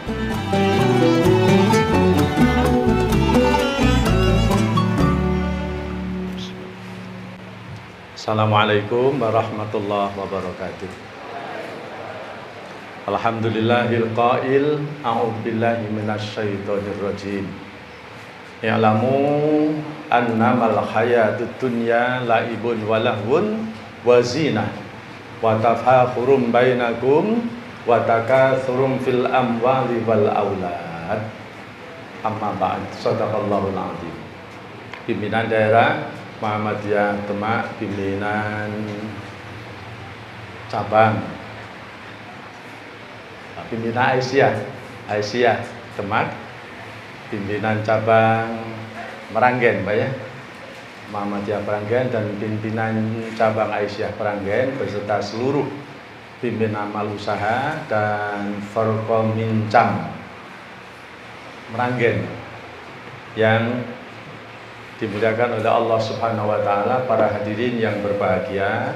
Assalamualaikum warahmatullahi wabarakatuh. Alhamdulillahil qail a'udzubillahi minasyaitonir rajim. Ya'lamu annamal hayatud dunya la'ibun wa lahwun wa zinah wa tafakhurum bainakum wa takatsurum fil amwali wal aulad. Amma ba'd. Shadaqallahul azim. Pimpinan daerah Muhammadiyah Demak, pimpinan cabang, pimpinan Aisyah Demak, pimpinan cabang Meranggen, Pak ya, Muhammadiyah Meranggen, dan pimpinan cabang Aisyah Meranggen beserta seluruh pimpinan amal usaha dan Forkomincam Meranggen yang dimuliakan oleh Allah Subhanahu wa taala, para hadirin yang berbahagia,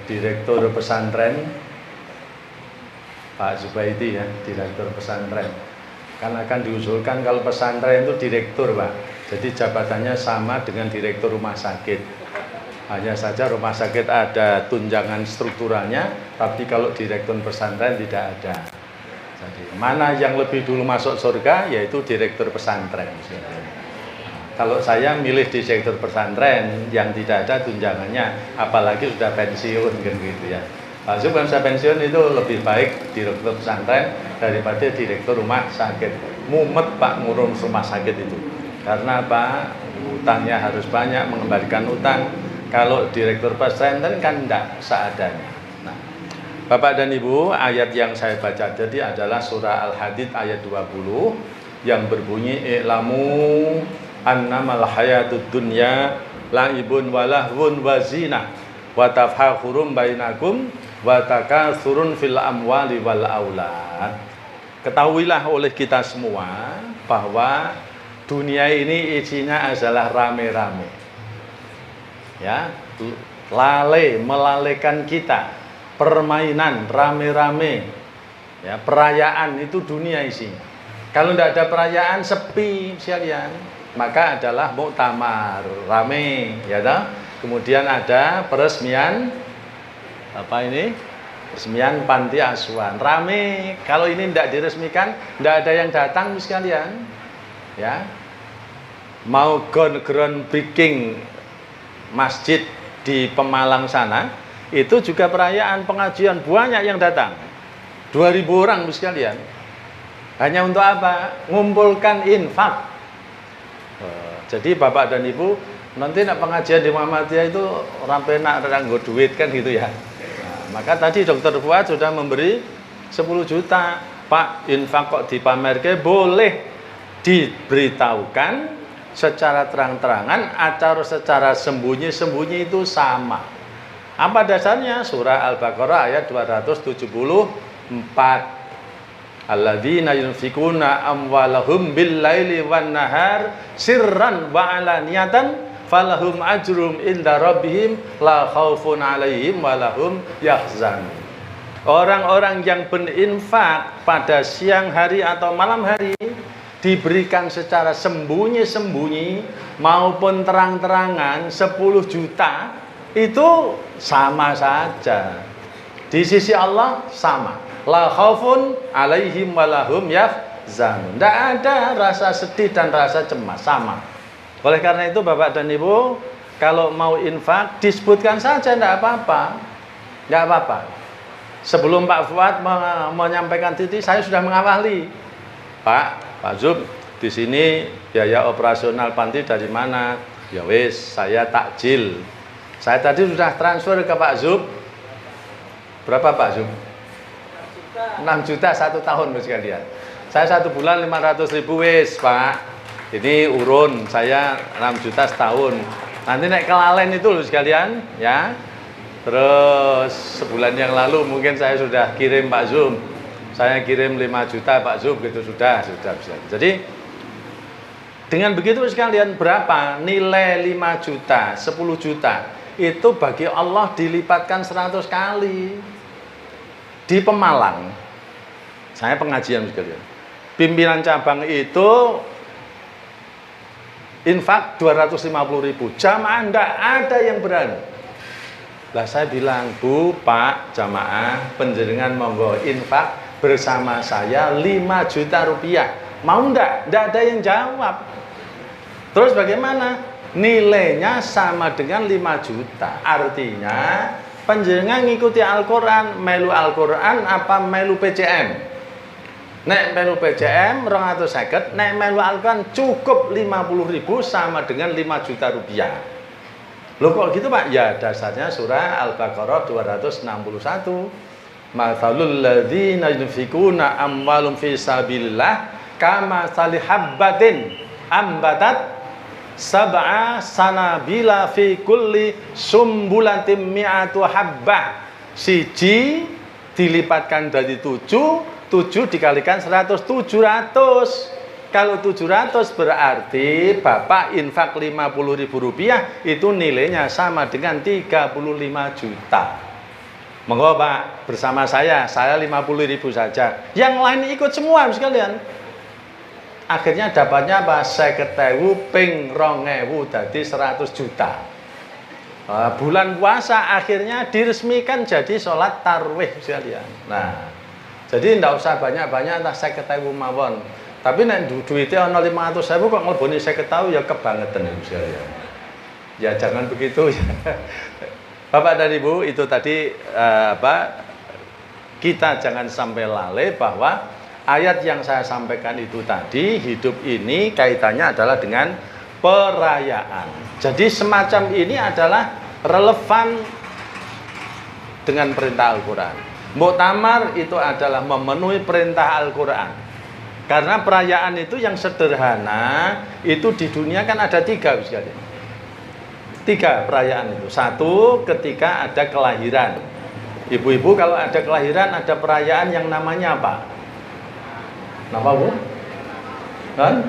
Direktur Pesantren Pak Zubaidi ya, Direktur Pesantren. Kan akan diusulkan kalau pesantren itu direktur, Pak. Jadi jabatannya sama dengan direktur rumah sakit. Hanya saja rumah sakit ada tunjangan strukturalnya, tapi kalau direktur pesantren tidak ada. Jadi mana yang lebih dulu masuk surga, yaitu direktur pesantren. Kalau saya milih di sektor pesantren yang tidak ada tunjangannya, apalagi sudah pensiun kan gitu ya. Langsung kalau saya pensiun itu lebih baik direktur pesantren daripada direktur rumah sakit. Mumet Pak ngurus rumah sakit itu. Karena apa? Utangnya harus banyak, mengembalikan utang. Kalau direktur pesantren kan tidak seadanya. Nah, Bapak dan Ibu, ayat yang saya baca tadi adalah surah Al-Hadid ayat 20 yang berbunyi i'lamu annamal hayatud dunya la'ibun wa lahwun wa zinah wa tafakhurum bainakum wa takatsurun fil amwali wal aulad. Ketahuilah oleh kita semua bahwa dunia ini isinya adalah rame-rame. Ya, melalaikan kita, permainan rame-rame. Ya, perayaan itu dunia isinya. Kalau tidak ada perayaan, sepi sekalian. Maka adalah muktamar, rame, ya toh. Kemudian ada peresmian peresmian panti asuhan, rame. Kalau ini tidak diresmikan, tidak ada yang datang sekalian. Ya. Mau groundbreaking masjid di Pemalang sana, itu juga perayaan pengajian, banyak yang datang. 2000 orang sekalian. Hanya untuk apa? Ngumpulkan infak. Jadi Bapak dan Ibu nanti nak pengajian di Muhammadiyah itu orang penak nggo duit kan gitu ya. Nah, maka tadi Dr. Fuad sudah memberi 10 juta. Pak, infak kok dipamerke, boleh diberitahukan secara terang-terangan atau secara sembunyi-sembunyi itu sama. Apa dasarnya? Surah Al-Baqarah ayat 274. Alladzina yunfikuna amwalahum bil laili wan nahar sirran wa alaniyatan falahum ajrum inda rabbihim la khaufun alaihim wa lahum yahzanun. Orang-orang yang berinfak pada siang hari atau malam hari diberikan secara sembunyi-sembunyi maupun terang-terangan 10 juta itu sama saja. Di sisi Allah sama. La khaufun alaihim walahum yahzanun. Tidak ada rasa sedih dan rasa cemas, sama. Oleh karena itu Bapak dan Ibu, kalau mau infak disebutkan saja, tidak apa-apa. Tidak apa-apa. Sebelum Pak Fuad menyampaikan titik, saya sudah mengawali. Pak Zub, di sini biaya operasional panti dari mana? Ya wis, saya takjil. Saya tadi sudah transfer ke Pak Zub. Berapa Pak Zub? 6 juta 1 tahun sekalian. Saya 1 bulan 500.000 wis Pak. Ini urun, saya 6 juta setahun. Nanti naik kelalen itu loh sekalian ya. Terus sebulan yang lalu mungkin saya sudah kirim Pak Zub. Saya kirim 5 juta Pak Zub gitu, sudah bisa. Jadi dengan begitu sekalian, berapa nilai 5 juta, 10 juta itu bagi Allah dilipatkan 100 kali. Di Pemalang Saya pengajian sekalian. Pimpinan cabang itu infak 250.000. Jamaah enggak ada yang berani. Lah saya bilang, Bu, Pak, jamaah, penjenengan monggo infak bersama saya 5 juta rupiah. Mau enggak? Enggak ada yang jawab. Terus bagaimana? Nilainya sama dengan 5 juta. Artinya penjenengan ngikuti Al-Quran, melu Al-Quran apa melu PCM? Nek melu PCM 250, nek melu Al-Quran cukup 50.000 sama dengan 5 juta rupiah. Loh kok gitu Pak? Ya dasarnya surah Al-Baqarah 261. Mathalul ladzina yunfikuna amwalum fi sabilillah kama salihabbatin ambatat sab'a sanabila fi kulli sumbulatin mi'atu habbah. Siji dilipatkan dari 7 dikalikan 100, 700. Kalau 700 berarti Bapak infak 50.000 rupiah, itu nilainya sama dengan 35 juta. Monggo Pak, bersama saya 50.000 saja. Yang lain ikut semua sekalian. Akhirnya dapatnya apa? 50.000 ping 2.000 jadi 100 juta. Bulan puasa akhirnya diresmikan jadi sholat tarwih sekalian. Nah, jadi tidak usah banyak-banyak entah 50.000 mawon. Tapi nek duitnya ana 500.000 kok ngleboni 50.000 ya kebangetan Ibu sekalian. Ya jangan begitu ya. Bapak dan Ibu, itu tadi kita jangan sampai lalai bahwa ayat yang saya sampaikan itu tadi, hidup ini kaitannya adalah dengan perayaan. Jadi semacam ini adalah relevan dengan perintah Al-Quran. Muktamar itu adalah memenuhi perintah Al-Quran. Karena perayaan itu yang sederhana, itu di dunia kan ada 3 sekali. 3 perayaan itu. 1 ketika ada kelahiran. Ibu-ibu kalau ada kelahiran ada perayaan yang namanya apa? Napa Bu? Kan?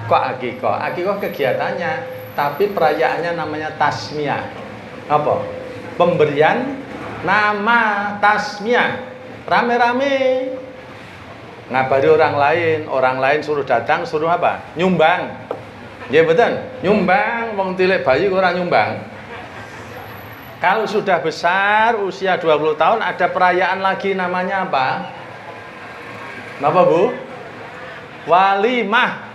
Kok akikoh? Akikoh kegiatannya, tapi perayaannya namanya tasmiyah. Apa? Pemberian nama tasmiyah. Rame-rame. Ngabari orang lain suruh datang, suruh apa? Nyumbang. Ya betul, nyumbang, wong tilik bayi ora nyumbang. Kalau sudah besar, usia 20 tahun ada perayaan lagi namanya apa? Napa Bu? Walimah.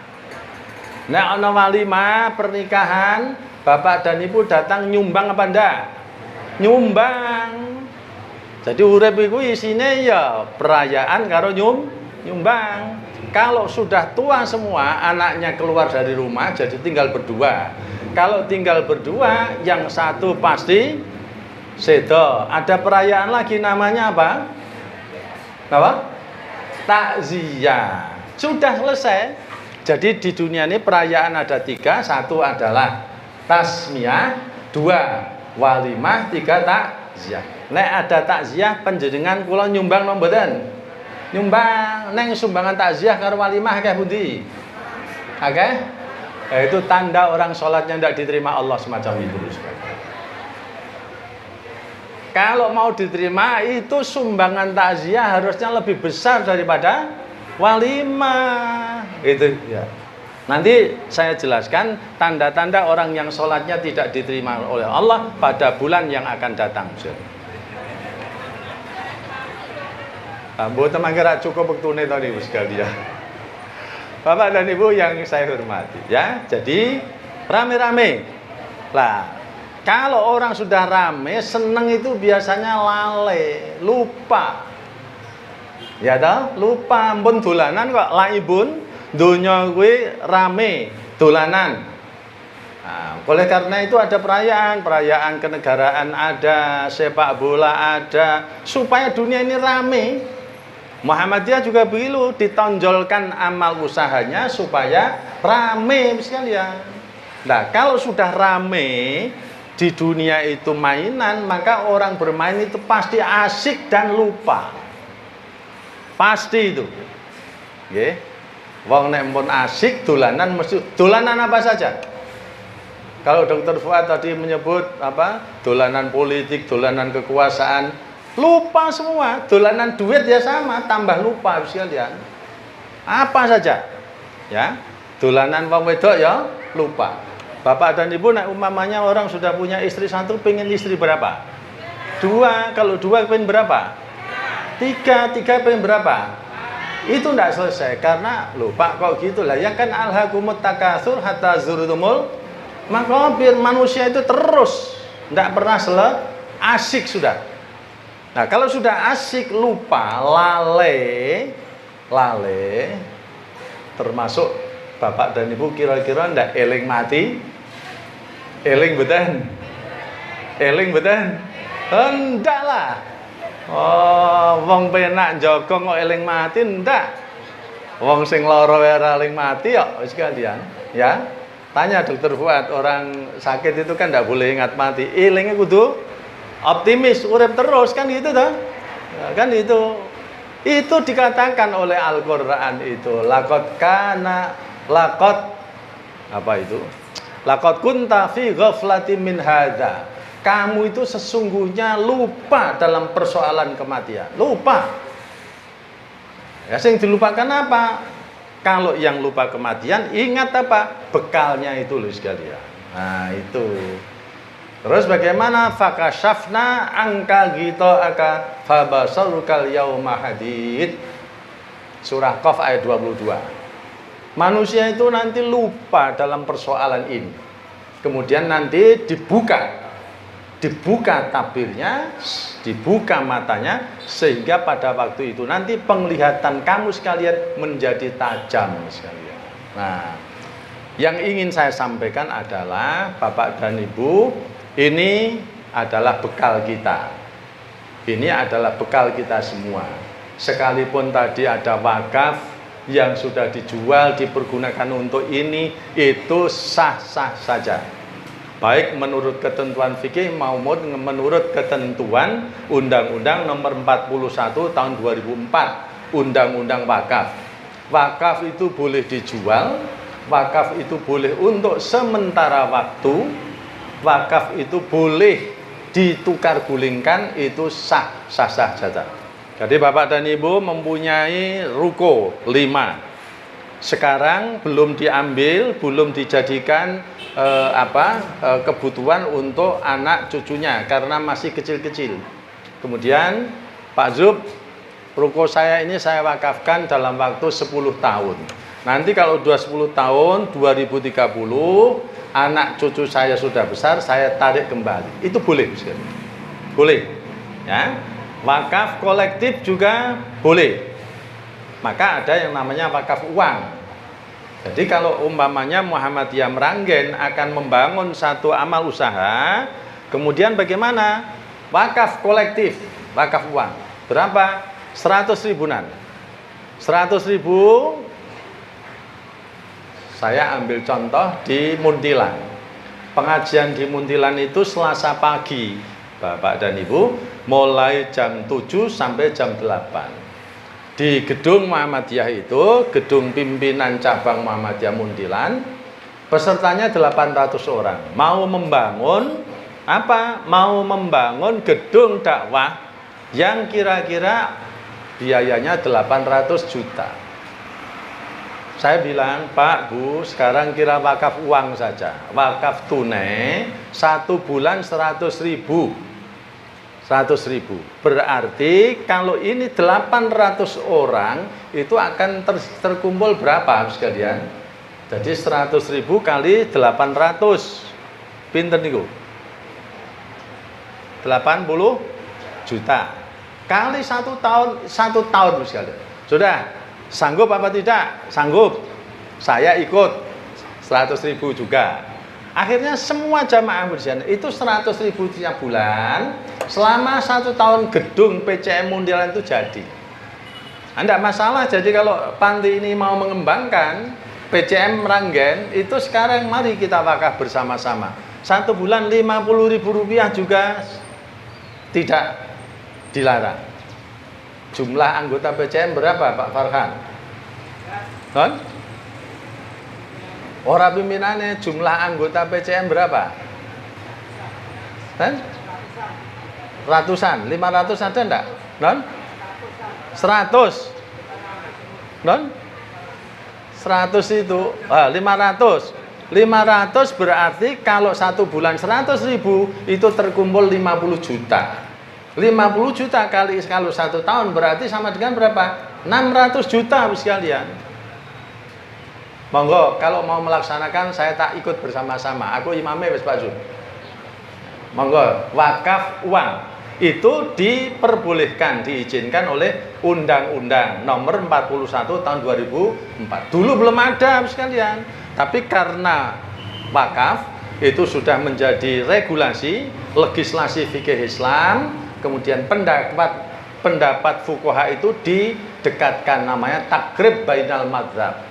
Nek ana walimah pernikahan, bapak dan ibu datang nyumbang apa ndak? Nyumbang. Jadi urip iku isine ya perayaan karo nyumbang. Kalau sudah tua semua, anaknya keluar dari rumah jadi tinggal berdua. Kalau tinggal berdua, yang satu pasti sedo. Ada perayaan lagi namanya apa? Apa? Takziah. Sudah selesai. Jadi di dunia ini perayaan ada 3. 1 adalah tasmiyah, 2 walimah, 3 takziah. Nek ada takziah panjenengan kula nyumbang napa mboten? Nyumbang. Neng sumbangan takziah karo walimah akeh pundi? Akeh? Itu tanda orang sholatnya tidak diterima Allah semacam itu. Kalau mau diterima itu sumbangan takziah harusnya lebih besar daripada walimah. Itu ya. Nanti saya jelaskan tanda-tanda orang yang sholatnya tidak diterima oleh Allah pada bulan yang akan datang. Mboten mangke ra cukup wektune to niku sekalian. Bapak dan Ibu yang saya hormati ya. Jadi rame-rame. Lah, kalau orang sudah rame, seneng itu biasanya lalai, lupa. Ya toh, lupa mbon dolanan kok laibun donya kuwi rame, dolanan. Nah, oleh karena itu ada perayaan kenegaraan ada, sepak bola ada, supaya dunia ini rame. Muhammadiyah juga begitu, ditonjolkan amal usahanya supaya rame sekalian. Nah, kalau sudah rame di dunia itu mainan, maka orang bermain itu pasti asik dan lupa. Pasti itu. Nggih. Wong nek mun asik dolanan mesti dolanan apa saja? Kalau Dr. Fuad tadi menyebut apa? Dolanan politik, dolanan kekuasaan, Lupa semua. Dolanan duit ya sama, tambah lupa sekalian. Apa saja. Ya. Dolanan wong wedok ya lupa. Bapak dan Ibu, nah umpamanya orang sudah punya istri satu, pengen istri berapa? 2. Kalau 2 pengen berapa? 3 pengen berapa? Itu tidak selesai karena lupa kok gitu lah. Yang kan alhaqumut takatsur hatta zurtumul maqabir. Manusia itu terus tidak pernah asik sudah. Nah, kalau sudah asik lupa, lale termasuk Bapak dan Ibu kira-kira ndak eling mati? Eling beten? Hendak lah. Oh, wong penak jogong kok eling mati ndak. Wong sing lara ora eling mati kok sekalian, ya. Tanya Dokter Fuad, orang sakit itu kan ndak boleh ingat mati. Elingnya kudu optimis, urip terus kan gitu toh. Kan itu. Itu dikatakan oleh Al-Qur'an itu. Laqad kunta fi ghaflatin min hadza. Kamu itu sesungguhnya lupa dalam persoalan kematian. Lupa. Ya, yang dilupakan apa? Kalau yang lupa kematian, ingat apa? Bekalnya itu loh sekalian. Nah, itu. Terus bagaimana? Fakashafna angka aka fabasarukal yauma hadid. Surah Qaf ayat 22. Manusia itu nanti lupa dalam persoalan ini. Kemudian nanti dibuka tabirnya, dibuka matanya, sehingga pada waktu itu nanti penglihatan kamu sekalian menjadi tajam sekalian. Nah, yang ingin saya sampaikan adalah Bapak dan Ibu, ini adalah bekal kita. Ini adalah bekal kita semua. Sekalipun tadi ada wakaf yang sudah dijual, dipergunakan untuk ini, itu sah-sah saja. Baik menurut ketentuan fikih maupun menurut ketentuan Undang-Undang Nomor 41 Tahun 2004, Undang-Undang Wakaf. Wakaf itu boleh dijual, wakaf itu boleh untuk sementara waktu, wakaf itu boleh ditukar gulingkan, itu sah-sah saja. Jadi Bapak dan Ibu mempunyai ruko 5. Sekarang belum diambil, belum dijadikan kebutuhan untuk anak cucunya karena masih kecil-kecil. Kemudian Pak Zub, ruko saya ini saya wakafkan dalam waktu 10 tahun. Nanti kalau sudah 10 tahun, 2030, anak cucu saya sudah besar, saya tarik kembali. Itu boleh, boleh. Ya. Wakaf kolektif juga boleh. Maka ada yang namanya wakaf uang. Jadi kalau umpamanya Muhammadiyah Meranggen akan membangun satu amal usaha, kemudian bagaimana? Wakaf kolektif, wakaf uang. Berapa? 100 ribuan. 100 ribu, saya ambil contoh di Muntilan. Pengajian di Muntilan itu Selasa pagi, Bapak dan Ibu, mulai jam 7 sampai jam 8. Di gedung Muhammadiyah itu, gedung pimpinan cabang Muhammadiyah Muntilan, pesertanya 800 orang. Mau membangun apa? Mau membangun gedung dakwah yang kira-kira biayanya 800 juta. Saya bilang, Pak, Bu, sekarang kira wakaf uang saja. Wakaf tunai 1 bulan 100 ribu. 100 ribu. Berarti kalau ini 800 orang itu akan terkumpul berapa sekalian? Jadi 100 ribu kali 800. Pinter niku? 80 juta. Kali 1 tahun sekalian. Sudah, sanggup apa tidak? Sanggup. Saya ikut 100 ribu juga. Akhirnya semua jamaah berjana itu 100 ribu tiap bulan. Selama 1 tahun gedung PCM Muntilan itu jadi. Tidak masalah. Jadi kalau panti ini mau mengembangkan PCM Meranggen, itu sekarang mari kita wakaf bersama-sama. 1 bulan 50 ribu rupiah juga tidak dilarang. Jumlah anggota PCM berapa Pak Farhan? Kan? Orang pimpinannya jumlah anggota PCM berapa? Kan? Ratusan, 500 ada enggak? Non? 100. Non? 100 itu 500. 500 berarti kalau 1 bulan 100.000 itu terkumpul 50 juta. 50 juta kali kalau 1 tahun berarti sama dengan berapa? 600 juta sekalian. Monggo kalau mau melaksanakan saya tak ikut bersama-sama. Aku imamnya wis Pak Zul. Monggo wakaf uang itu diperbolehkan, diizinkan oleh Undang-Undang Nomor 41 Tahun 2004. Dulu belum ada sekalian. Tapi karena wakaf itu sudah menjadi regulasi legislasi fikih Islam, kemudian pendapat fuqaha itu didekatkan, namanya takrib bainal madzhab.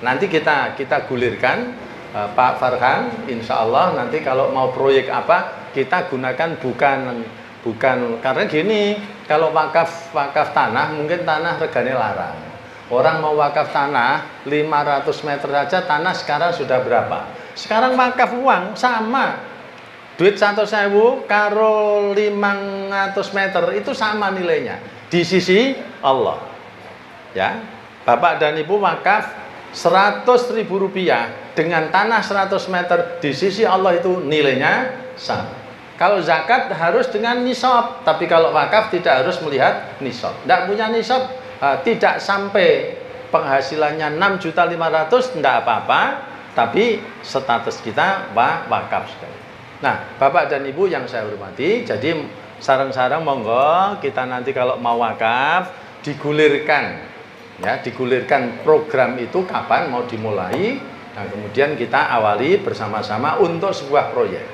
Nanti kita gulirkan Pak Farhan, insya Allah nanti kalau mau proyek apa kita gunakan bukan karena gini, kalau wakaf tanah mungkin tanah regane larang. Orang mau wakaf tanah 500 meter saja tanah sekarang sudah berapa? Sekarang wakaf uang sama. Duit 100.000 karo 500 meter itu sama nilainya di sisi Allah. Ya. Bapak dan Ibu wakaf 100.000 rupiah dengan tanah 100 meter di sisi Allah itu nilainya sama. Kalau zakat harus dengan nisab, tapi kalau wakaf tidak harus melihat nisab. Tidak punya nisab, tidak sampai penghasilannya 6.500.000 tidak apa-apa, tapi status kita wakaf sekali. Nah, Bapak dan Ibu yang saya hormati, jadi sarang-sarang monggo kita nanti kalau mau wakaf digulirkan, ya digulirkan program itu kapan mau dimulai. Nah, kemudian kita awali bersama-sama untuk sebuah proyek.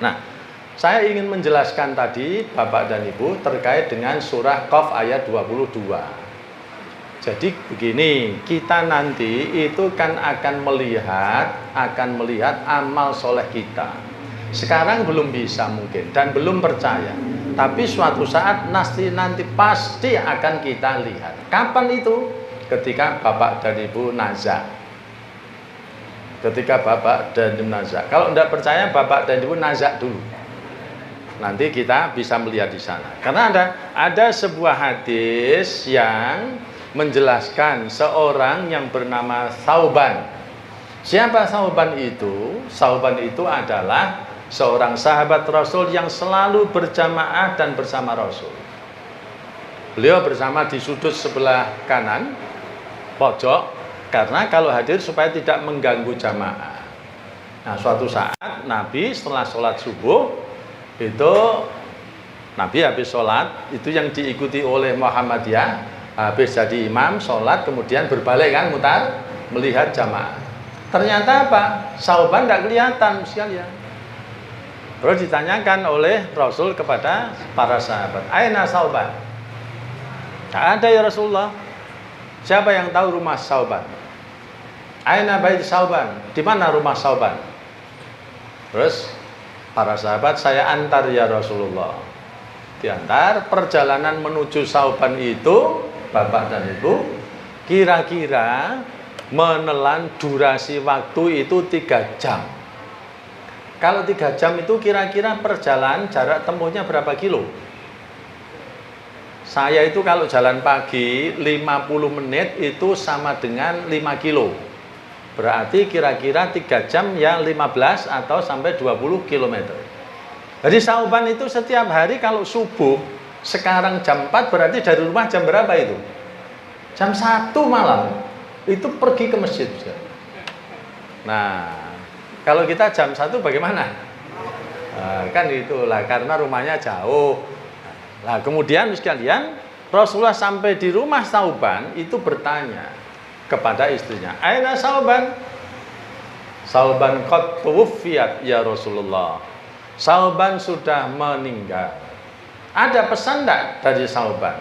Nah, saya ingin menjelaskan tadi Bapak dan Ibu terkait dengan surah Qaf ayat 22. Jadi begini, kita nanti itu kan akan melihat amal soleh kita. Sekarang belum bisa mungkin dan belum percaya. Tapi suatu saat nanti pasti akan kita lihat. Kapan itu? Ketika Bapak dan Ibu nazak. Ketika Bapak dan Ibu nazak. Kalau tidak percaya Bapak dan Ibu nazak dulu. Nanti kita bisa melihat di sana. Karena ada sebuah hadis yang menjelaskan seorang yang bernama Thauban. Siapa Thauban itu? Thauban itu adalah seorang sahabat Rasul yang selalu berjamaah dan bersama Rasul. Beliau bersama di sudut sebelah kanan, pojok, karena kalau hadir supaya tidak mengganggu jamaah. Nah, suatu saat Nabi setelah sholat subuh, itu Nabi habis sholat itu yang diikuti oleh Muhammadiyah, habis jadi imam sholat kemudian berbalik kan mutar melihat jamaah. Ternyata apa? Thauban tidak kelihatan sekalian. Terus ditanyakan oleh Rasul kepada para sahabat, aina Thauban? Tak ada ya Rasulullah. Siapa yang tahu rumah Thauban? Aina bait Thauban? Di mana rumah Thauban? Terus para sahabat, saya antar ya Rasulullah. Diantar, perjalanan menuju Thauban itu, Bapak dan Ibu, kira-kira menelan durasi waktu itu 3 jam. Kalau 3 jam itu kira-kira perjalanan jarak tempuhnya berapa kilo? Saya itu kalau jalan pagi 50 menit itu sama dengan 5 kilo. Berarti kira-kira 3 jam ya 15 atau sampai 20 km. Jadi Thauban itu setiap hari kalau subuh, sekarang jam 4 berarti dari rumah jam berapa itu? Jam 1 malam itu pergi ke masjid. Nah, kalau kita jam 1 bagaimana? Kan itulah karena rumahnya jauh. Nah, kemudian sekalian Rasulullah sampai di rumah Thauban itu bertanya kepada istrinya, aina Thauban? Thauban qad tuwfiyat ya Rasulullah. Thauban sudah meninggal. Ada pesan enggak dari Thauban?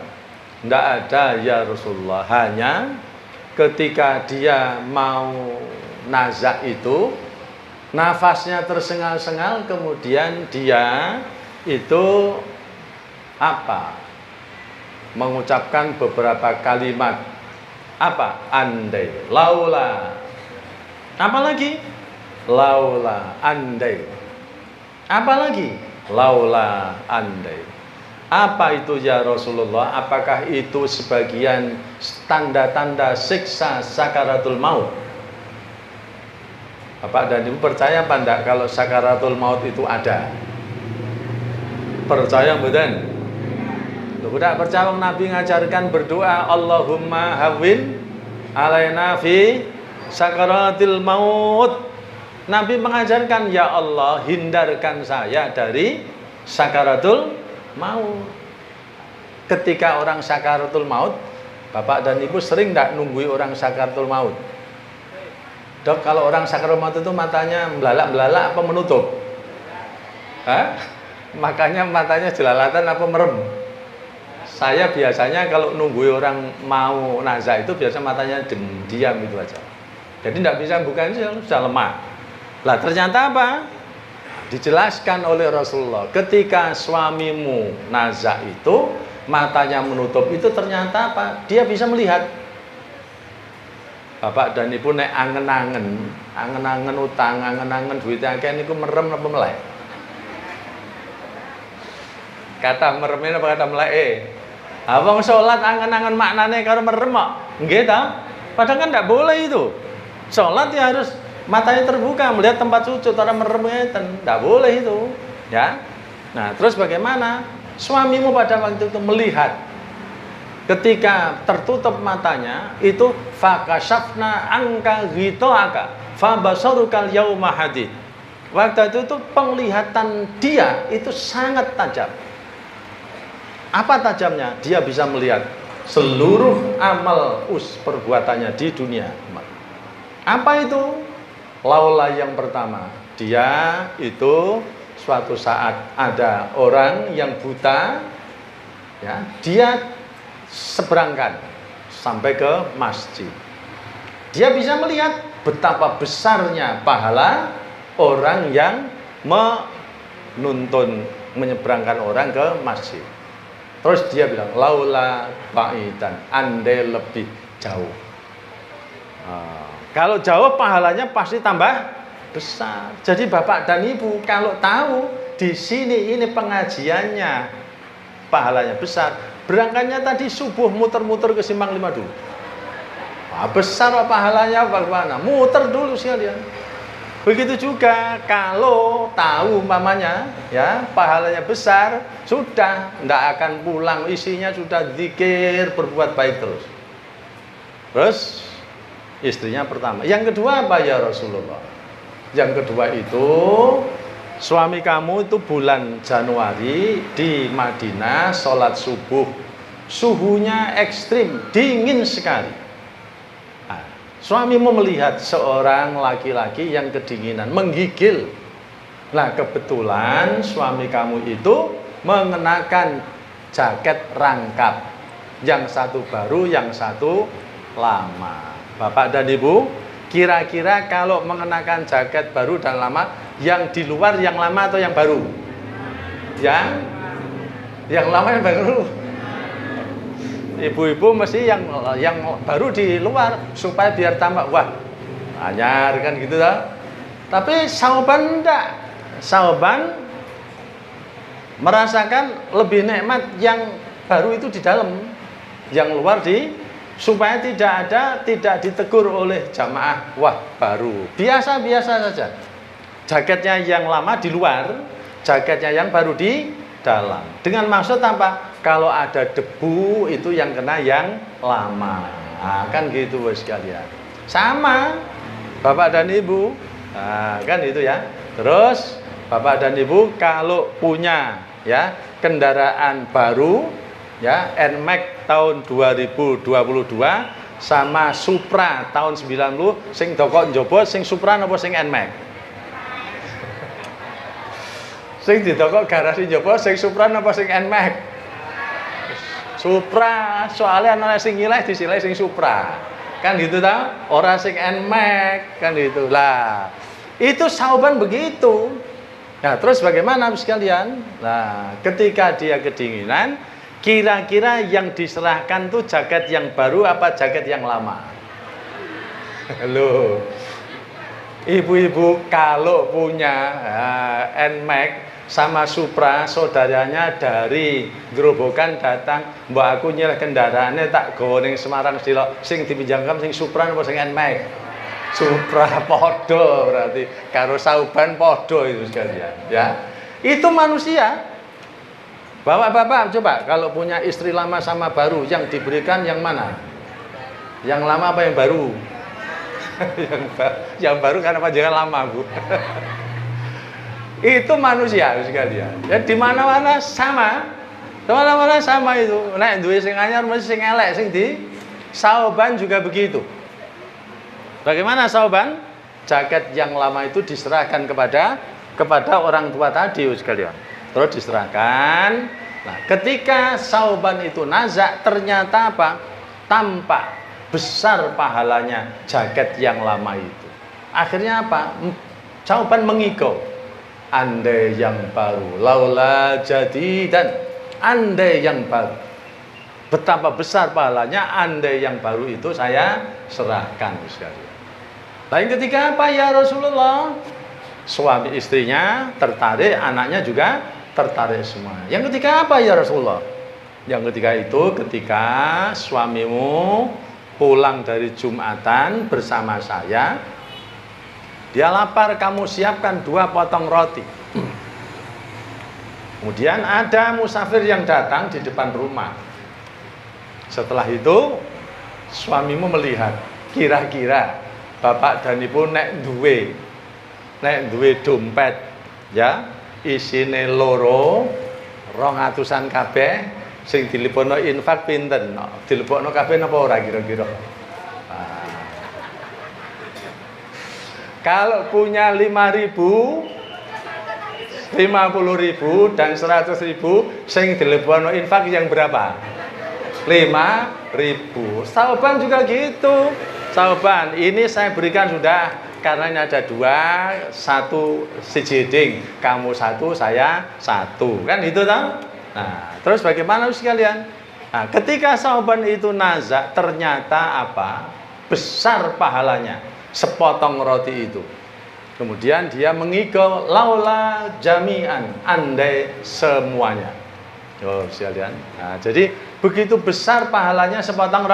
Enggak ada ya Rasulullah. Hanya ketika dia mau nazak itu nafasnya tersengal-sengal, kemudian dia itu apa? Mengucapkan beberapa kalimat. Apa? Andai, laula. Apa lagi? Laula, andai. Apa lagi? laula andai. Apa itu ya Rasulullah? Apakah itu sebagian tanda-tanda siksa sakaratul maut? Bapak dan Ibu percaya apa enggak kalau sakaratul maut itu ada? Percaya mboten? Lho tidak percaya Nabi ngajarkan berdoa Allahumma hawwin alaina fi sakaratil maut. Nabi mengajarkan ya Allah hindarkan saya dari sakaratul maut. Ketika orang sakaratul maut, Bapak dan Ibu sering tidak nunggui orang sakaratul maut? Dok, kalau orang sakaratul maut itu matanya belalak-belalak apa menutup? Hah? Makanya matanya jelalatan apa merem? Saya biasanya kalau nunggui orang mau nazar itu biasa matanya diam itu aja. Jadi tidak bisa buka, sudah lemah. Lah ternyata apa? Dijelaskan oleh Rasulullah, ketika suamimu nazak itu matanya menutup itu ternyata apa? Dia bisa melihat. Bapak dan Ibu nek angen-angen utang, angen-angen duit akeh niku merem apa melek? Kata merem apa kata melek? Abang sholat angen-angen maknane karo merem kok. Nggih ta? Padahal kan tidak boleh itu. Sholat ya harus matanya terbuka melihat tempat sujud, orang merem ngeten. Tidak boleh itu, ya. Nah, terus bagaimana? Suamimu pada waktu itu melihat ketika tertutup matanya itu fakashafna angka ghita'aka fabasarukal yauma hadid. Waktu itu penglihatan dia itu sangat tajam. Apa tajamnya? Dia bisa melihat seluruh amal perbuatannya di dunia. Apa itu? Laula yang pertama, dia itu suatu saat ada orang yang buta, ya, dia seberangkan sampai ke masjid. Dia bisa melihat betapa besarnya pahala orang yang menyeberangkan orang ke masjid. Terus dia bilang, laula ba'idan, andai lebih jauh. Kalau jauh pahalanya pasti tambah besar. Jadi Bapak dan Ibu kalau tahu di sini ini pengajiannya pahalanya besar, berangkatnya tadi subuh muter-muter ke Simpang 5 dulu. Besar pahalanya bagaimana? Muter dulu sekalian. Begitu juga kalau tahu umpamanya ya pahalanya besar, sudah tidak akan pulang, isinya sudah zikir, berbuat baik terus. Terus istrinya pertama. Yang kedua apa ya Rasulullah? Yang kedua itu suami kamu itu bulan Januari di Madinah sholat subuh, suhunya ekstrim, dingin sekali. Suamimu melihat seorang laki-laki yang kedinginan, menggigil. Nah, kebetulan suami kamu itu mengenakan jaket rangkap. Yang satu baru, yang satu lama. Bapak dan Ibu, kira-kira kalau mengenakan jaket baru dan lama, yang di luar yang lama atau yang baru? Yang lama yang baru. Ibu-ibu mesti yang baru di luar supaya biar tambah wah anyar kan gitu lah. Tapi Sauban enggak. Sauban merasakan lebih nikmat yang baru itu di dalam, yang luar supaya tidak ditegur oleh jamaah wah baru. Biasa-biasa saja. Jaketnya yang lama di luar, jaketnya yang baru di dalam. Dengan maksud apa? Kalau ada debu itu yang kena yang lama. Nah, kan gitu bos sekalian. Sama Bapak dan Ibu. Nah, kan itu ya. Terus Bapak dan Ibu kalau punya ya kendaraan baru ya NMAX tahun 2022 sama Supra tahun 90 sing dokok njobo sing Supra napa sing NMAX? Sing didokok garasi njobo sing Supra napa sing NMAX? Supra, soalnya ana sing nilai disilai sing Supra. Kan gitu ta? Ora sing NMAX kan gitu. Lah, itu Sauban begitu. Nah, terus bagaimana sekalian? Nah, ketika dia kedinginan, kira-kira yang diserahkan tuh jaket yang baru apa jaket yang lama? Loh. Ibu-ibu kalau punya NMAX sama Supra, saudaranya dari Grobogan datang, mbak aku nyeleh kendaraannya tak gawa ning Semarang sedilok, sing dipinjamkan sing Supra apa sing NMAX? Supra podo, berarti karo Sauban podo itu sekalian, ya. Itu manusia. Bapak-bapak coba kalau punya istri lama sama baru, yang diberikan yang mana? Yang lama apa yang baru? yang baru karena panjangan lama, Bu. Itu manusia sekalian. Ya di mana-mana sama. Di mana-mana sama itu. Nek duwe sing anyar mesti sing elek, sing di Sauban juga begitu. Bagaimana Sauban? Jaket yang lama itu diserahkan kepada orang tua tadi sekalian. Terus diserahkan. Nah, ketika Sauban itu nazak, ternyata apa? Tampak besar pahalanya jaket yang lama itu. Akhirnya apa? Sauban mengigau. Andai yang baru, laula jadi dan andai yang baru. Betapa besar pahalanya andai yang baru itu saya serahkan sekalian. Lain ketika apa ya Rasulullah? Suami istrinya tertarik, anaknya juga tertarik semua. Yang ketiga apa ya Rasulullah? Yang ketiga itu ketika suamimu pulang dari Jumatan bersama saya, dia lapar, kamu siapkan 2 potong roti. Kemudian ada musafir yang datang di depan rumah. Setelah itu suamimu melihat, kira-kira bapak dan ibu nek duwe dompet ya isine loro 200-an kabeh, sing dilebokno infak pinten? Dilebokno kabeh napa ora kira-kira? Kalau punya 5.000, 50.000 dan 100.000, sing dilebokno infak yang berapa? 5.000. Sauban juga gitu. Sauban, ini saya berikan sudah karena ini ada 2, 1 sejeding, kamu 1, saya 1. Kan itu toh? Nah, terus bagaimana sekalian? Nah, ketika Sauban itu nazak, ternyata apa? Besar pahalanya, sepotong roti itu. Kemudian dia mengigau, laula jami'an, andai semuanya. Oh, sekalian. Nah, jadi begitu besar pahalanya sepotong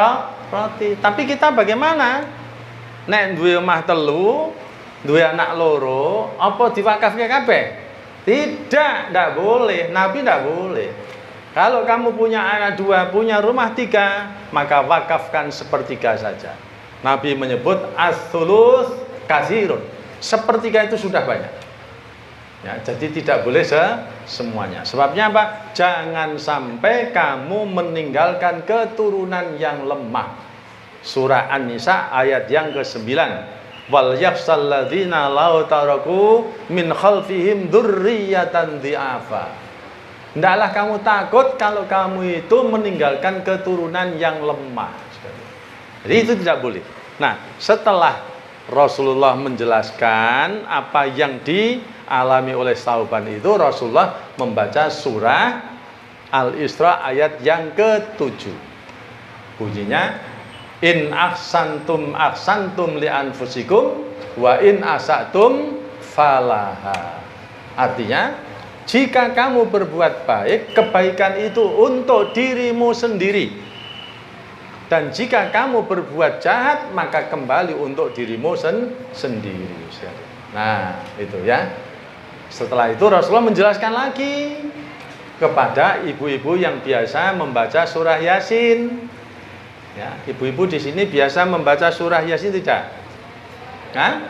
roti. Tapi kita bagaimana? Nek duwe omah telu, duwe anak loro, apa diwakafke kabeh? Tidak boleh. Nabi tidak boleh. Kalau kamu punya anak 2, punya rumah 3, maka wakafkan sepertiga saja. Nabi menyebut as-sulus katsirun. Sepertiga itu sudah banyak. Ya, jadi tidak boleh semuanya. Sebabnya apa? Jangan sampai kamu meninggalkan keturunan yang lemah. Surah An-Nisa ayat yang ke-9. Wal yakhshal ladzina law taraku min khalfihim dzurriyyatan dhi'afa. Hendaklah kamu takut kalau kamu itu meninggalkan keturunan yang lemah. Jadi itu tidak boleh. Nah, setelah Rasulullah menjelaskan apa yang dialami oleh Sauban itu, Rasulullah membaca surah Al-Isra ayat yang ke-7. Bunyinya, in ahsantum li anfusikum wa in asatum falaha. Artinya, jika kamu berbuat baik, kebaikan itu untuk dirimu sendiri. Dan jika kamu berbuat jahat, maka kembali untuk dirimu sendiri. Nah, itu ya. Setelah itu Rasulullah menjelaskan lagi kepada ibu-ibu yang biasa membaca surah Yasin. Ya, ibu-ibu di sini biasa membaca surah Yasin tidak? Hah?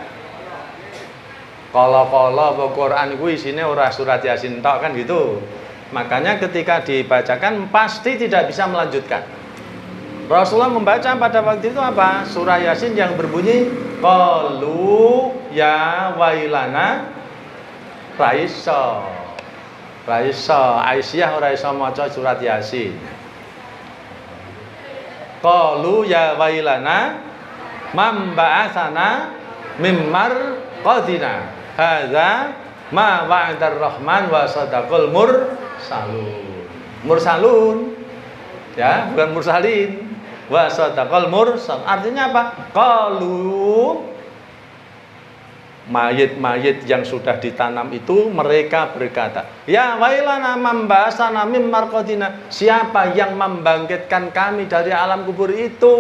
Kalau Quran itu isinya ora surat Yasin tok kan gitu. Makanya ketika dibacakan pasti tidak bisa melanjutkan. Rasulullah membaca pada waktu itu apa? Surah Yasin yang berbunyi qalu ya wailana Raisa Aisyah ora iso maca surat Yasin. Qalu ya wailana mam ba'atsana mimmar qadina hadza ma wa'adar rahman wa sadaqal mursalun ya, bukan mursalin. Wa sadaqal mursal. Artinya apa? Qalu mayit-mayit yang sudah ditanam itu mereka berkata, ya wailana mambasana mim marqadina, siapa yang membangkitkan kami dari alam kubur itu?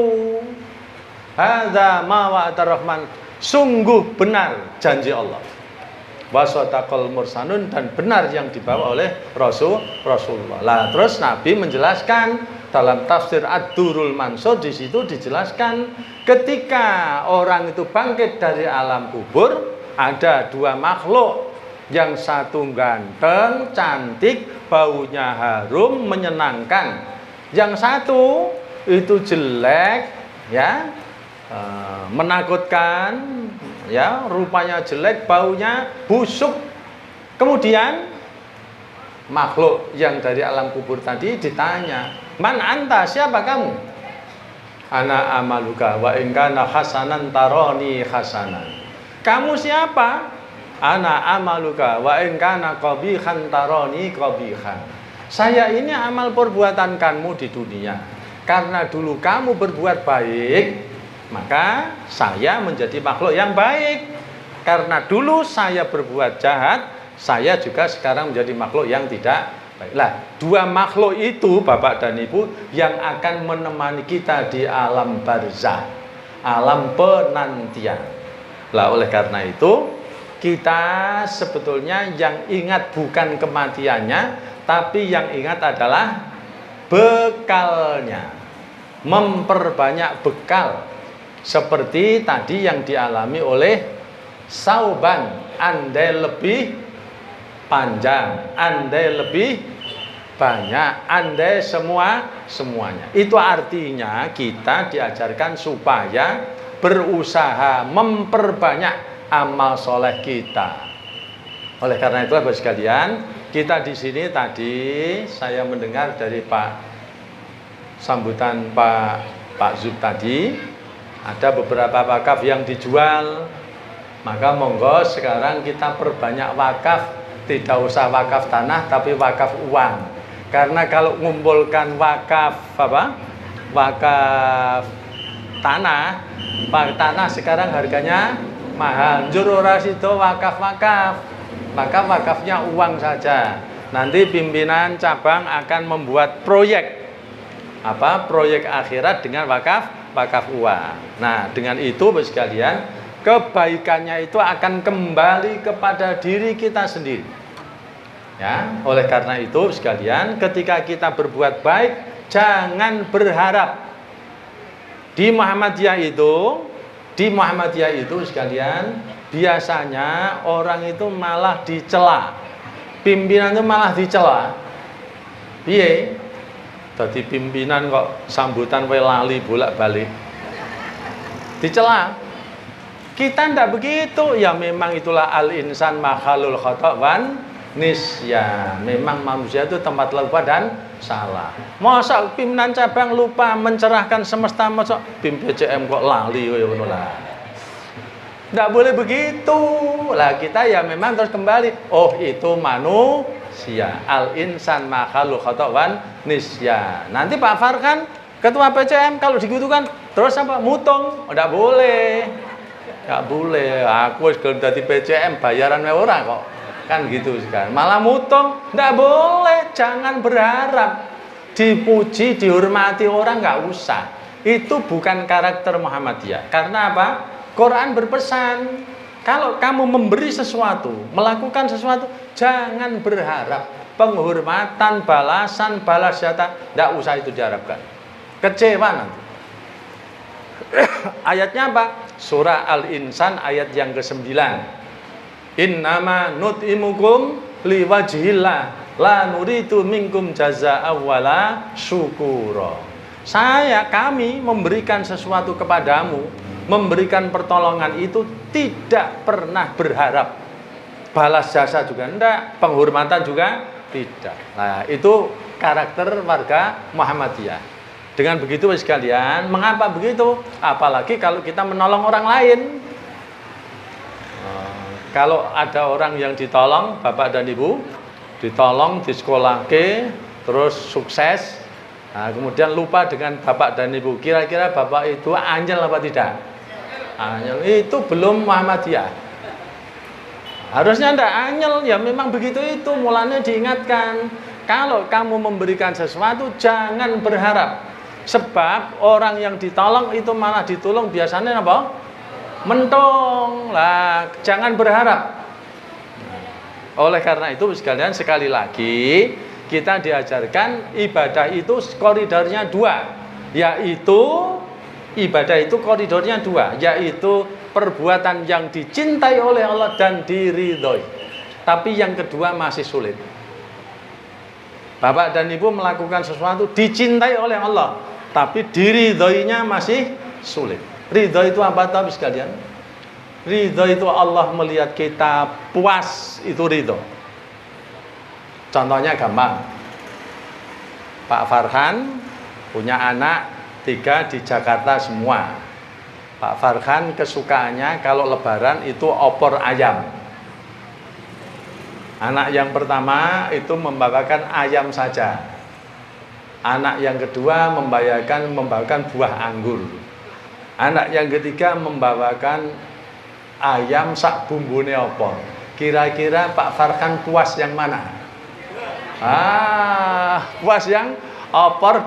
Hadza ma wa'ada rahman, sungguh benar janji Allah. Wasodaqal mursalun, dan benar yang dibawa oleh Rasulullah. Lah terus Nabi menjelaskan dalam tafsir Ad-Durrul Mansur, di situ dijelaskan ketika orang itu bangkit dari alam kubur ada dua makhluk, yang satu ganteng, cantik, baunya harum, menyenangkan. Yang satu itu jelek, ya, menakutkan, ya, rupanya jelek, baunya busuk. Kemudian makhluk yang dari alam kubur tadi ditanya, man anta, siapa kamu? Ana amaluka wa in kana hasanan taroni hasanan. Kamu siapa? Ana amaluka wa in kana qabihan taroni qabihan. Saya ini amal perbuatan kamu di dunia. Karena dulu kamu berbuat baik, maka saya menjadi makhluk yang baik. Karena dulu saya berbuat jahat, saya juga sekarang menjadi makhluk yang tidak baik. Lah, dua makhluk itu Bapak dan Ibu yang akan menemani kita di alam barzah, alam penantian. Lah, oleh karena itu kita sebetulnya yang ingat bukan kematiannya, tapi yang ingat adalah bekalnya. Memperbanyak bekal. Seperti tadi yang dialami oleh Sauban, andai lebih panjang, andai lebih banyak, andai semuanya. Itu artinya kita diajarkan supaya berusaha memperbanyak amal soleh kita. Oleh karena itu, Bapak sekalian, kita di sini tadi saya mendengar dari sambutan Pak Zub tadi, ada beberapa wakaf yang dijual. Maka monggo sekarang kita perbanyak wakaf, tidak usah wakaf tanah tapi wakaf uang. Karena kalau mengumpulkan wakaf wakaf tanah sekarang harganya mahal. Njur ora sida wakaf-wakaf. Maka wakafnya uang saja. Nanti pimpinan cabang akan membuat proyek proyek akhirat dengan wakaf uang. Nah, dengan itu Bapak sekalian, kebaikannya itu akan kembali kepada diri kita sendiri. Ya, oleh karena itu sekalian, ketika kita berbuat baik, jangan berharap. Di Muhammadiyah itu sekalian, biasanya orang itu malah dicela. Pimpinan itu malah dicela. Piye? Dadi pimpinan kok sambutan wae lali bolak-balik. Dicela. Kita ndak begitu. Ya memang itulah al-insan makhalul khata' wan nisyan. Memang manusia itu tempat lupa dan salah. Masa pimpinan cabang lupa mencerahkan semesta, masa BIM PCM kok lali kaya ngono lah. Ndak boleh begitu. Lah kita ya memang terus kembali. Oh, itu manusia. Al-insan makhalul khata' wan nisyan. Nanti Pak Farkan ketua PCM kalau digitukan terus mutung. Ndak boleh. Nggak boleh, aku sebelum jadi PCM bayaran ora kok, kan gitu sekarang. Malah mutung, nggak boleh. Jangan berharap dipuji, dihormati orang, nggak usah. Itu bukan karakter Muhammadiyah. Karena apa? Quran berpesan, kalau kamu memberi sesuatu, melakukan sesuatu, jangan berharap penghormatan, balasan, balas jasa, nggak usah itu diharapkan. Kecewa nanti. Ayatnya apa? Surah Al-Insan ayat yang ke-9. Innama nut'imukum liwajhillah la nuridu minkum jazaa'a wala syukura. Kami memberikan sesuatu kepadamu, memberikan pertolongan itu tidak pernah berharap balas jasa juga enggak, penghormatan juga tidak. Nah, itu karakter warga Muhammadiyah. Dengan begitu sekalian, mengapa begitu? Apalagi kalau kita menolong orang lain. Kalau ada orang yang ditolong, Bapak dan Ibu, ditolong, disekolahke, terus sukses, nah, kemudian lupa dengan Bapak dan Ibu. Kira-kira Bapak itu anjel apa tidak? Anjel itu belum Muhammadiyah. Harusnya ndak anyel, ya memang begitu itu. Mulanya diingatkan, kalau kamu memberikan sesuatu jangan berharap. Sebab orang yang ditolong itu malah ditolong biasanya apa? Mentung. Lah, jangan berharap. Oleh karena itu sekalian, sekali lagi kita diajarkan ibadah itu koridornya dua, yaitu ibadah itu koridornya dua, yaitu perbuatan yang dicintai oleh Allah dan diridhoi. Tapi yang kedua masih sulit. Bapak dan Ibu melakukan sesuatu dicintai oleh Allah, tapi diridhoinya masih sulit. Ridho itu apa tahu sekalian? Ridho itu Allah melihat kita puas, itu ridho. Contohnya gampang. Pak Farhan punya anak 3 di Jakarta semua. Pak Farhan kesukaannya kalau lebaran itu opor ayam. Anak yang pertama itu membawakan ayam saja. Anak yang kedua membawakan buah anggur. Anak yang ketiga membawakan ayam sak bumbune opor. Kira-kira Pak Farhan puas yang mana? Puas yang opor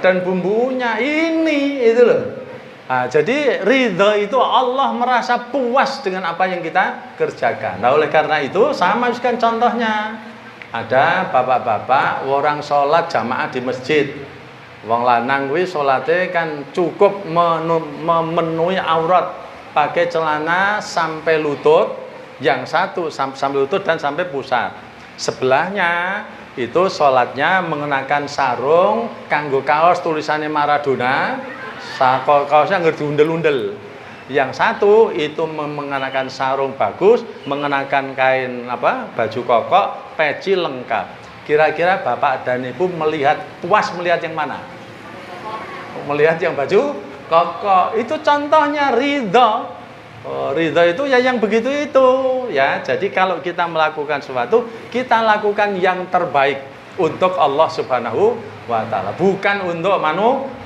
dan bumbunya ini itu loh. Jadi ridho itu Allah merasa puas dengan apa yang kita kerjakan. Nah, oleh karena itu sama kan contohnya. Ada bapak-bapak orang sholat jamaah di masjid. Wong lanang kuwi salate kan cukup memenuhi aurat, pakai celana sampai lutut, yang satu sampai lutut dan sampai pusat. Sebelahnya itu sholatnya mengenakan sarung kanggo kaos tulisannya Maradona, kaosnya nggak diundel-undel. Yang satu itu mengenakan sarung bagus, mengenakan kain baju koko, peci lengkap. Kira-kira Bapak dan Ibu puas melihat yang mana? Melihat yang baju koko. Itu contohnya ridho. Ridho itu ya yang begitu itu ya. Jadi kalau kita melakukan sesuatu, kita lakukan yang terbaik untuk Allah Subhanahu wa ta'ala, bukan untuk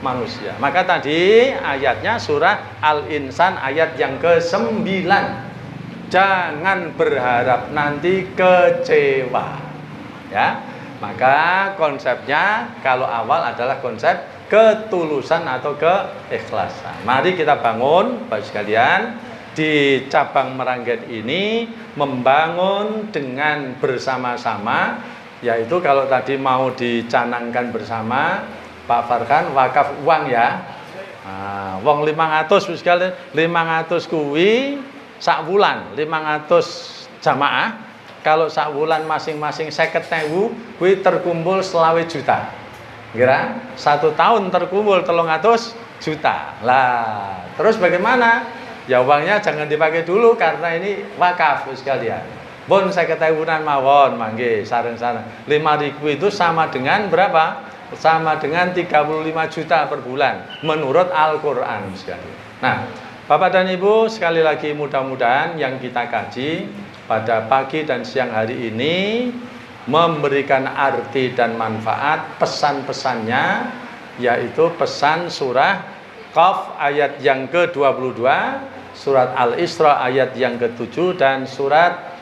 manusia. Maka tadi ayatnya surah Al-Insan ayat yang ke-9. Jangan berharap nanti kecewa. Ya. Maka konsepnya kalau awal adalah konsep ketulusan atau keikhlasan. Mari kita bangun Bapak sekalian di cabang Meranggen ini membangun dengan bersama-sama, yaitu kalau tadi mau dicanangkan bersama Pak Farhan wakaf uang ya. Wong 500 sekalian, 500 kuwi sak wulan 500 jamaah. Kalau sak wulan masing-masing 50.000 kuwi terkumpul 20 juta. Kira 1 tahun terkumpul 300 juta. Lah, terus bagaimana? Ya uangnya jangan dipakai dulu karena ini wakaf sekalian. Bon 50.000-an mawon mangke sareng-sareng. 5.000 itu sama dengan berapa? Sama dengan 35 juta per bulan menurut Al-Qur'an sekalian. Nah, Bapak dan Ibu sekali lagi mudah-mudahan yang kita kaji pada pagi dan siang hari ini memberikan arti dan manfaat pesan-pesannya, yaitu pesan surah Qaf ayat yang ke-22, surat Al-Isra ayat yang ke-7 dan surat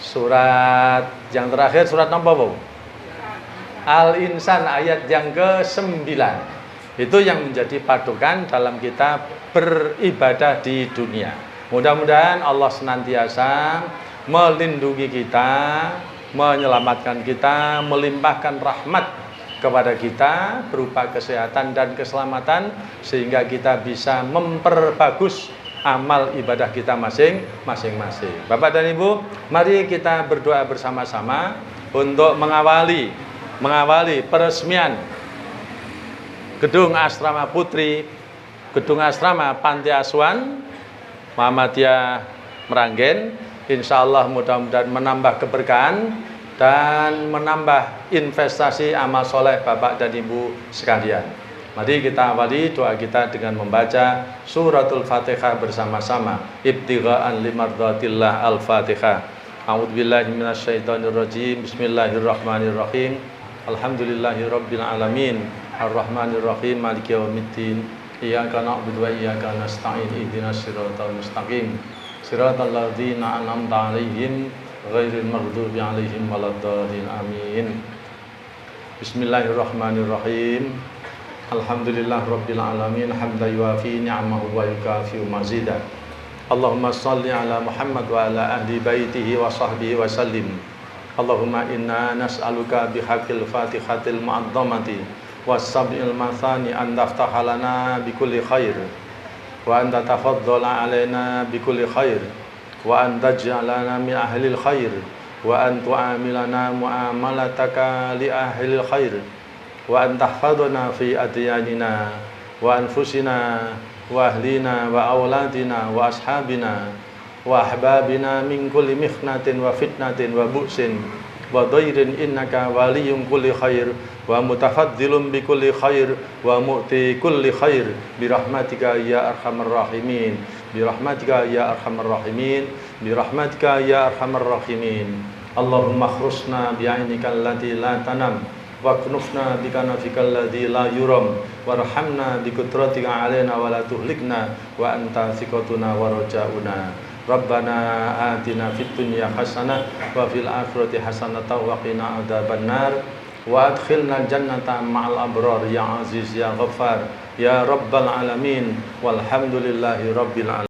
surat yang terakhir surat nomor apa? Al-Insan ayat yang ke-9. Itu yang menjadi padukan dalam kita beribadah di dunia. Mudah-mudahan Allah senantiasa melindungi kita, menyelamatkan kita, melimpahkan rahmat kepada kita berupa kesehatan dan keselamatan, sehingga kita bisa memperbagus amal ibadah kita masing-masing. Bapak dan Ibu, mari kita berdoa bersama-sama untuk mengawali peresmian Gedung Asrama Putri, Gedung Asrama Panti Asuhan Muhammadiyah Meranggen. Insya Allah mudah-mudahan menambah keberkahan dan menambah investasi amal soleh Bapak dan Ibu sekalian. Mari kita awali doa kita dengan membaca suratul Fatihah bersama-sama. Ibtigha'an limardhatillah al-Fatihah. A'udzubillahi minasyaitonirrajim. Bismillahirrahmanirrahim. Alhamdulillahirabbil alamin. Ar-Rahmanir Rahim. Maliki yaumiddin. Iyyaka na'budu wa iyyaka nasta'in ihdinas siratal mustaqim siratal ladzina an'amta 'alaihim ghairil maghdubi 'alaihim waladdallin amin. Bismillahirrahmanirrahim. Alhamdulillah rabbil alamin hamdan yuafi ni'amahu wa yukafi'u mazidah. Allahumma shalli ala Muhammad wa ala ahli baitihi wa sahbihi wa sallim. Allahumma inna nas'aluka bihaqqil fatihatil mu'azzamati was sab'il mathani an taftaha lana bikulli khair wa an tatafaddala alaina bikulli khair wa an taj'alana min ahlil khair wa an tu'amilana mu'amalataka li ahlil khair wa an tahfadhana fi adyanina wa anfusina wa ahlina wa auladina wa ashabina wa ahbabina min kulli mikhnatin wa fitnatin wa bu'sin wa dhairin innaka waliyun kulli khair wa mutafaddilun bi kulli khair wa mu'ti kulli khair bi rahmatika ya arhamar rahimin bi rahmatika ya arhamar rahimin bi rahmatika ya arhamar rahimin. Allahumma akhrusna bi 'ainika allati la tanam wa knufna bi kanafika alladhi la yuram warhamna bi qudratika 'alaina wa la tuhlikna wa anta thiqatuna wa raja'una. Rabbana atina fid dunya hasanah wa fil akhirati hasanah wa qina adzabannar wa adkhilna jannata ma'al abrar ya aziz ya ghaffar ya rabbal alamin walhamdulillahi rabbil alamin.